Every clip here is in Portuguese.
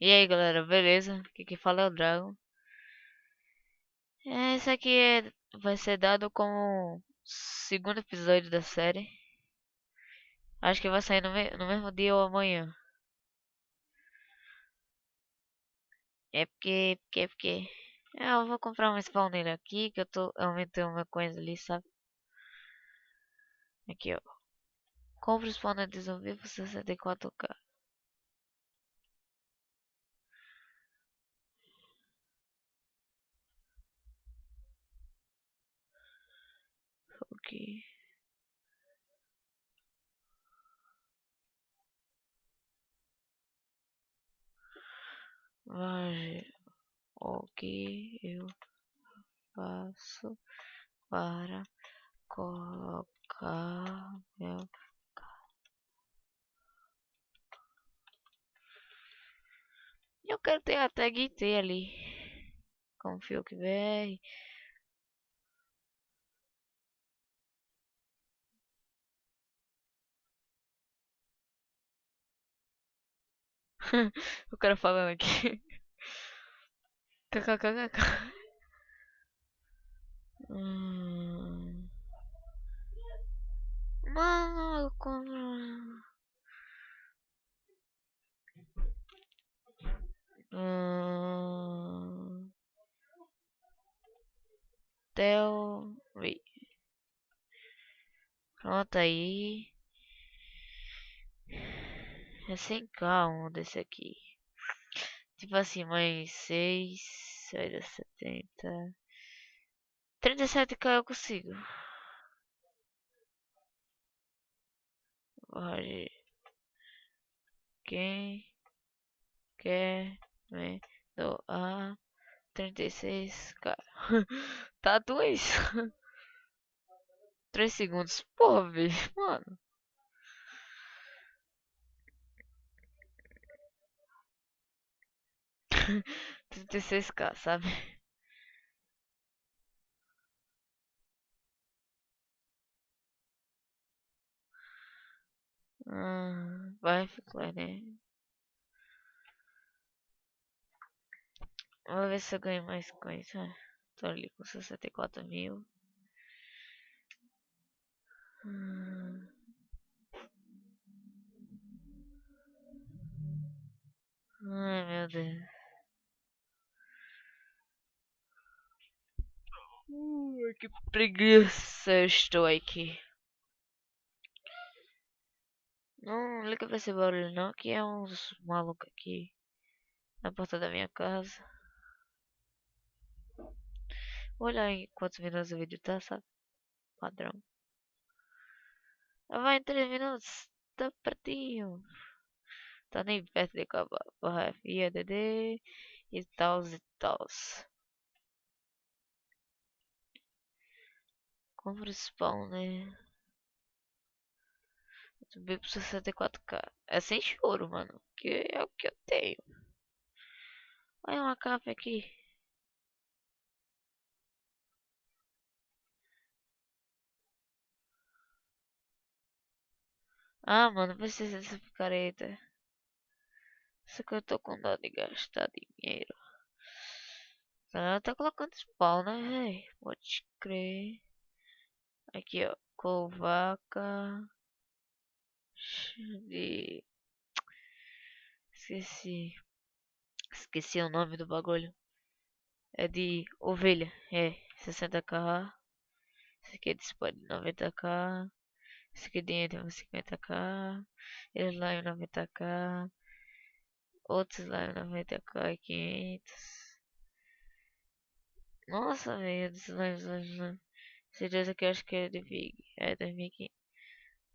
E aí galera, beleza? Aqui quem fala é o Dragon. Esse aqui vai ser dado como segundo episódio da série. Acho que vai sair no mesmo dia ou amanhã. Porque. Eu vou comprar um spawner aqui que eu aumentei uma coisa ali, sabe? Aqui ó. Compre o spawner de zumbi por 64k. Ok. Veja o que eu faço para colocar meu. Eu quero ter a tag T ali. Confio que BR. O cara falando aqui. KKKK. Hum. Mano, eu compro. Hum. Theory. Pronto aí. É sem calma desse aqui. Tipo assim, mais 6. Sai da 70. 37k eu consigo. Pode. Quem quer me doar 36k? Tá dois. 3 segundos. Porra, velho. Mano. 36k, sabe? Vai ficar, né? Vamos ver se eu ganho mais coisa. Tô ali com 64 mil. Hum, ai, meu Deus. Que preguiça eu estou aqui. Não liga pra esse barulho não, que é uns malucos aqui na porta da minha casa. Vou olhar em quantos minutos o vídeo tá, sabe? Padrão. Vai em 3 minutos. Tá pertinho. Tá nem perto de acabar. Barra FIADD e tal e tal. Compra spawn, né? Subi pro 64k. É sem choro, mano. Que é o que eu tenho. Olha uma capa aqui. Ah, mano, precisa dessa picareta. Só que eu tô com dó de gastar dinheiro. Ela tá colocando spawn, né, véi? Pode crer. Aqui, ó. Covaca. De... Esqueci. Esqueci o nome do bagulho. É de ovelha. É. 60k. Esse aqui é de spawn de 90k. Esse aqui de 50k. Slime 90k. Outros slime 90k e 500. Nossa, velho. Slime, slime, slime. Certeza que eu acho que é de Big. É 2015.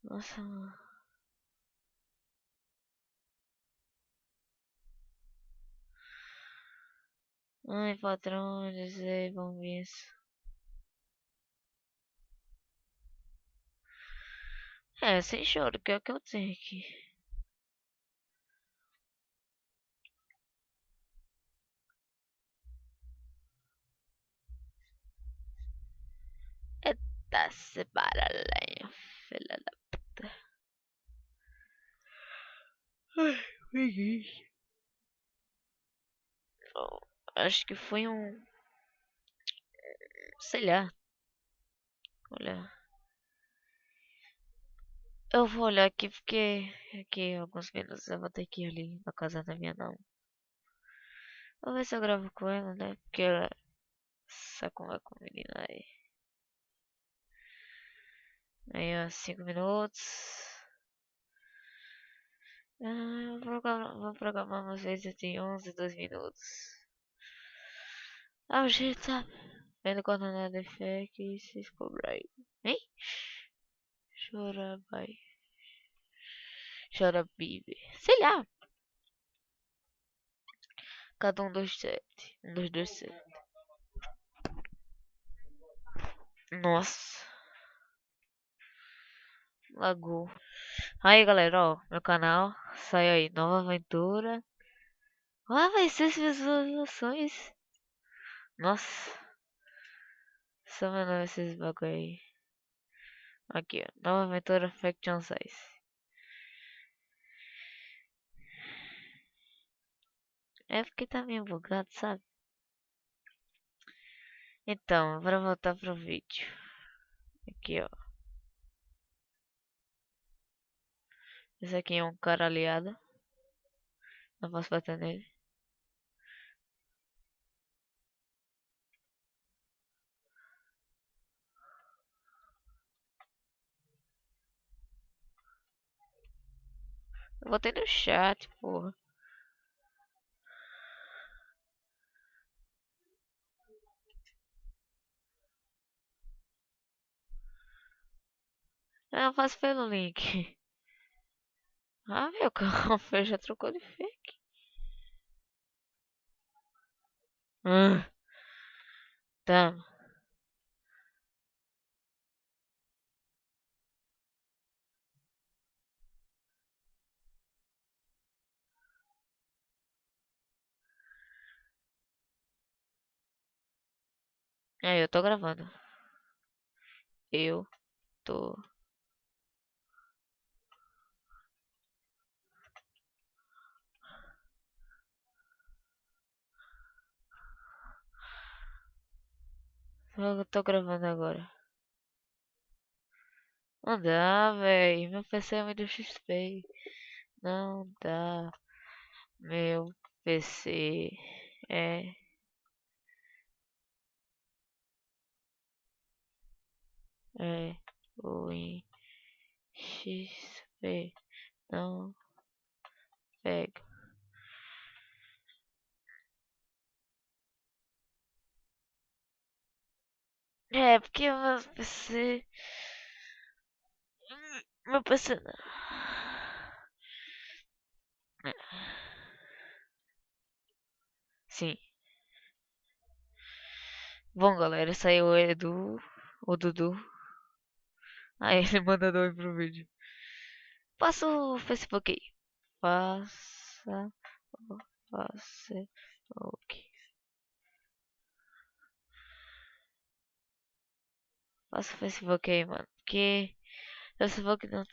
Nossa, mano. Ai, patrão, dizer, bom isso. É, sem choro, que é o que eu tenho aqui. Eita, se baralho, filha da puta. Ai, preguiça. Acho que foi um. Sei lá. Olha. Eu vou olhar aqui porque aqui alguns minutos eu vou ter que ir ali na casa da minha não. Vou ver se eu gravo com ela, né? Porque ela só conversa com a menina aí. Aí, ó, 5 minutos. Vou programar umas vezes de 11, 2 minutos. Ah, o jeito, sabe? Vendo quando nada é fé que se descobre aí. Hein? Chora, vai. Chora, bibe. Sei lá. Cada um dos sete. Um dos dois sete. Nossa. Lagou. Aí, galera, ó. Meu canal. Saiu aí. Nova aventura. Ah, vai ser as visualizações. Nossa. Só meu nome esses bagulho aí. Aqui, ó. Nova aventura Faction 6. É porque tá meio bugado, sabe? Então, bora voltar pro vídeo. Aqui, ó. Esse aqui é um cara aliado. Não posso bater nele. Eu botei no chat, porra. Eu faço pelo link. Ah, meu café já trocou de fake. Ah, tá. Aí, eu tô gravando. Eu tô. Eu tô gravando agora. Não dá, véi. Meu PC é muito XP. Não dá. Meu PC é. É. O XP. Não pega. É, porque o meu PC. Meu PC não. Sim. Bom, galera, saiu o Edu. O Dudu. Aí ele manda dois pro vídeo. Passa o Facebook aí. Passa o Facebook. Passa o Facebook aí, mano. Porque o Facebook não.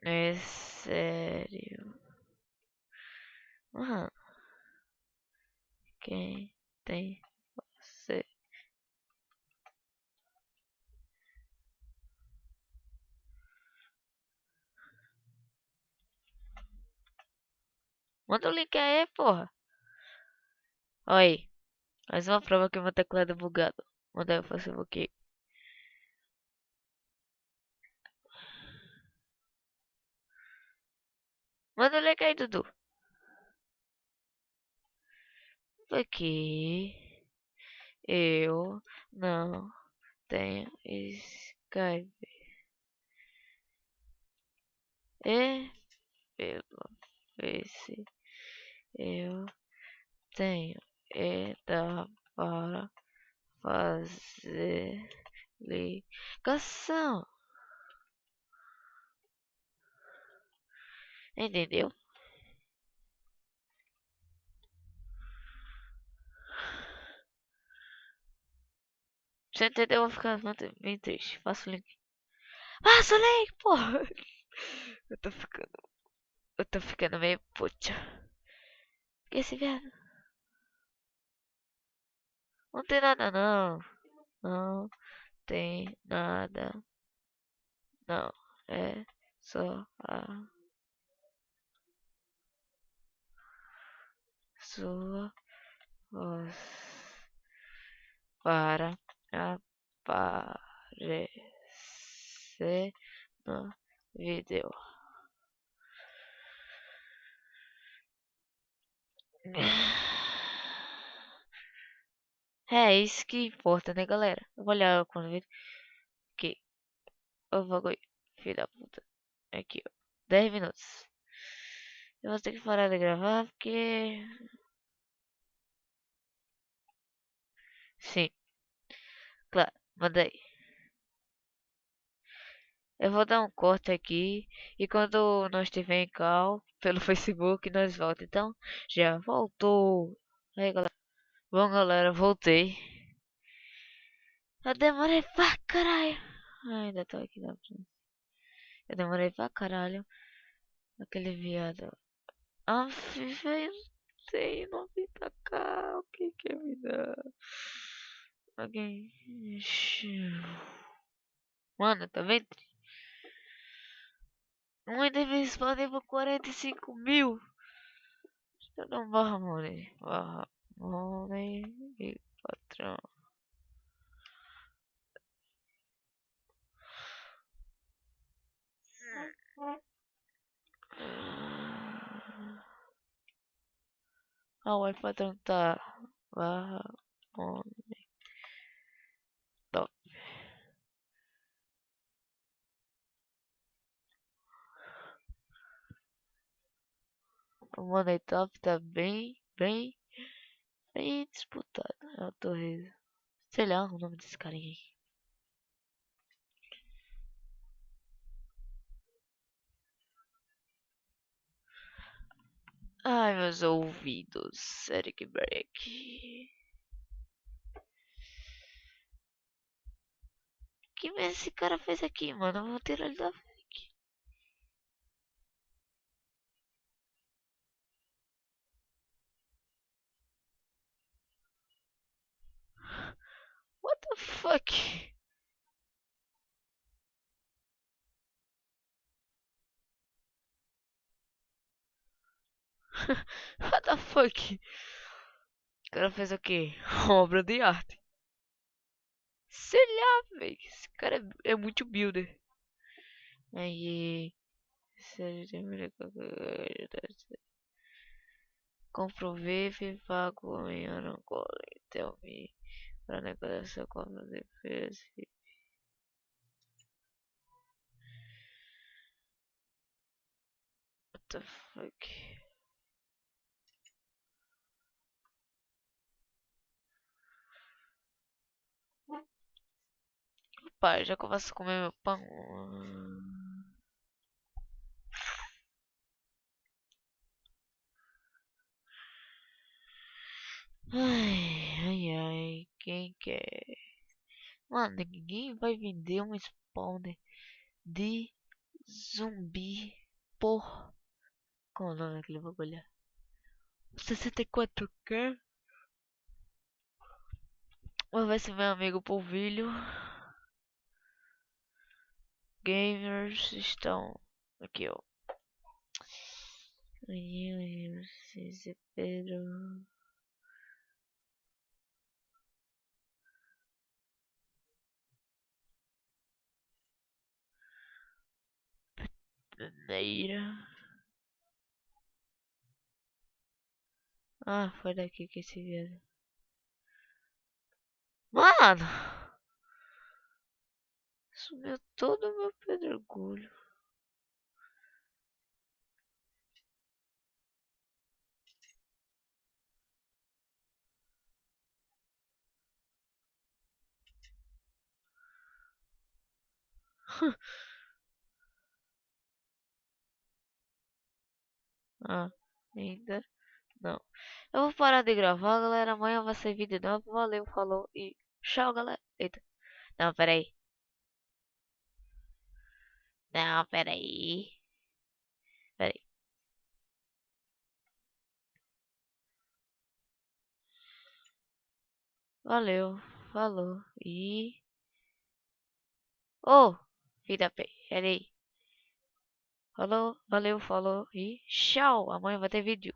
É sério. Mano, quem tem você? Manda o link aí, porra. Olha aí. Mais uma prova que meu teclado é bugado. Manda aí o Facebook. Manda o link aí, Dudu. Porque eu não tenho Skype. E pelo Face eu tenho. E dá para fazer ligação. Entendeu? Você entendeu? Eu vou ficar muito bem triste. Passa o link. Passa o link, porra! Eu tô ficando. Eu tô ficando meio puta. Que esse viado? Não tem nada não. Não tem nada. Não. É só a sua voz para aparecer no vídeo. É isso que importa, né, galera? Eu vou olhar quando vídeo. Aqui. O bagulho. Filho da puta. Aqui, ó. 10 minutos. Eu vou ter que parar de gravar porque. Sim, claro. Mandei. Eu vou dar um corte aqui. E quando nós estiver em call pelo Facebook, nós volta. Então, já voltou. Aí, galera. Bom, galera, voltei. Eu demorei pra caralho. Ainda tô aqui na frente. Eu demorei pra caralho. Aquele viado. Velho, tem 90k. O que que me dá? Alguém. Mano, tá vendo? Um deve responder por 45 mil. Eu não barra money. Barra money e patrão. Ah, o patrão tá. Barra money. Top. O money top tá bem disputado. É o Torres. Sei lá o nome desse carinha aí. Ai, meus ouvidos. Eric Break. Que merda esse cara fez aqui, mano? Eu vou tirar ele da fake. What the fuck? What the fuck? O cara fez o quê? Obra de arte. Sei lá, velho. Esse cara é muito builder. Aí. Sério, comprovei, pago em Angola. Então, me. Para negociação com a defesa. What the fuck? Pai, já começo a comer meu pão. Ai, quem quer? Mano, ninguém vai vender um spawner de zumbi por. Qual o nome daquele bagulho? 64K? Vou ver se meu amigo Polvilho Gamers estão aqui, ó. Pedro. Neira. Ah, foi daqui que esse viado. Mano! Sumiu todo o meu pedregulho. Ah, ainda não. Eu vou parar de gravar, galera. Amanhã vai ser vídeo novo. Valeu, falou e tchau, galera. Eita. Não, peraí. Não, peraí. Peraí. Valeu, falou e. Ô, filho da pé, peraí. Falou, valeu, falou e tchau. Amanhã vai ter vídeo.